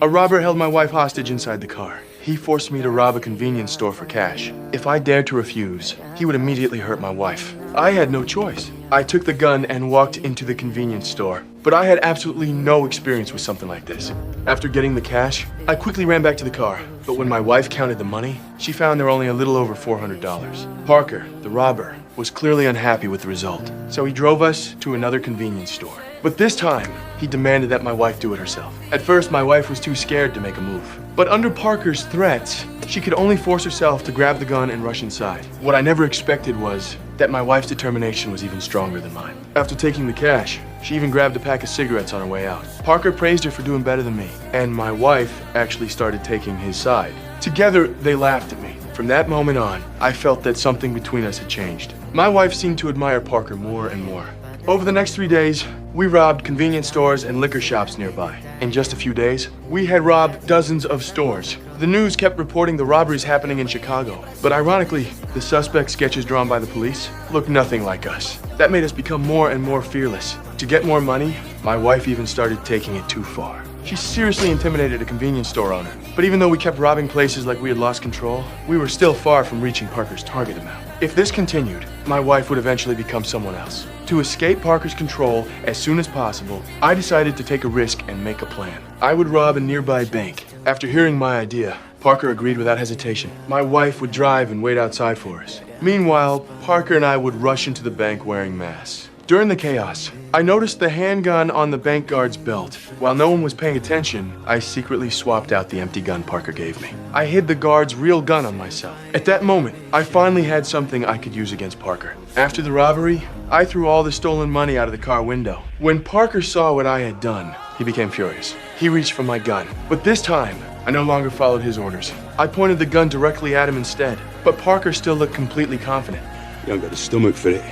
A robber held my wife hostage inside the car. He forced me to rob a convenience store for cash. If I dared to refuse, he would immediately hurt my wife. I had no choice. I took the gun and walked into the convenience store. But I had absolutely no experience with something like this. After getting the cash, I quickly ran back to the car. But when my wife counted the money, she found there were only a little over $400. Parker, the robber, was clearly unhappy with the result. So he drove us to another convenience store. But this time, he demanded that my wife do it herself. At first, my wife was too scared to make a move. But under Parker's threats, she could only force herself to grab the gun and rush inside. What I never expected was that my wife's determination was even stronger than mine. After taking the cash, she even grabbed a pack of cigarettes on her way out. Parker praised her for doing better than me, and my wife actually started taking his side. Together, they laughed at me. From that moment on, I felt that something between us had changed. My wife seemed to admire Parker more and more. Over the next 3 days, we robbed convenience stores and liquor shops nearby. In just a few days, we had robbed dozens of stores. The news kept reporting the robberies happening in Chicago. But ironically, the suspect sketches drawn by the police looked nothing like us. That made us become more and more fearless. To get more money, my wife even started taking it too far. She seriously intimidated a convenience store owner. But even though we kept robbing places like we had lost control, we were still far from reaching Parker's target amount. If this continued, my wife would eventually become someone else. To escape Parker's control as soon as possible, I decided to take a risk and make a plan. I would rob a nearby bank. After hearing my idea, Parker agreed without hesitation. My wife would drive and wait outside for us. Meanwhile, Parker and I would rush into the bank wearing masks. During the chaos, I noticed the handgun on the bank guard's belt. While no one was paying attention, I secretly swapped out the empty gun Parker gave me. I hid the guard's real gun on myself. At that moment, I finally had something I could use against Parker. After the robbery, I threw all the stolen money out of the car window. When Parker saw what I had done, he became furious. He reached for my gun, but this time, I no longer followed his orders. I pointed the gun directly at him instead, but Parker still looked completely confident. You don't got the stomach for it.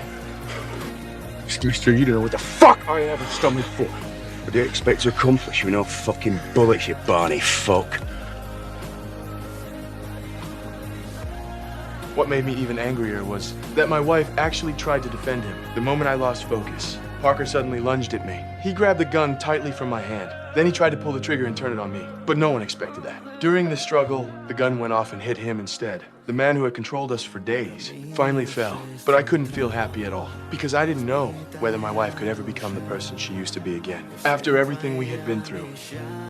Mister, you don't know what the fuck I have a stomach for. What do you expect to accomplish with no fucking bullets, you Barney fuck? What made me even angrier was that my wife actually tried to defend him. The moment I lost focus, Parker suddenly lunged at me. He grabbed the gun tightly from my hand. Then he tried to pull the trigger and turn it on me. But no one expected that. During the struggle, the gun went off and hit him instead. The man who had controlled us for days finally fell. But I couldn't feel happy at all, because I didn't know whether my wife could ever become the person she used to be again. After everything we had been through,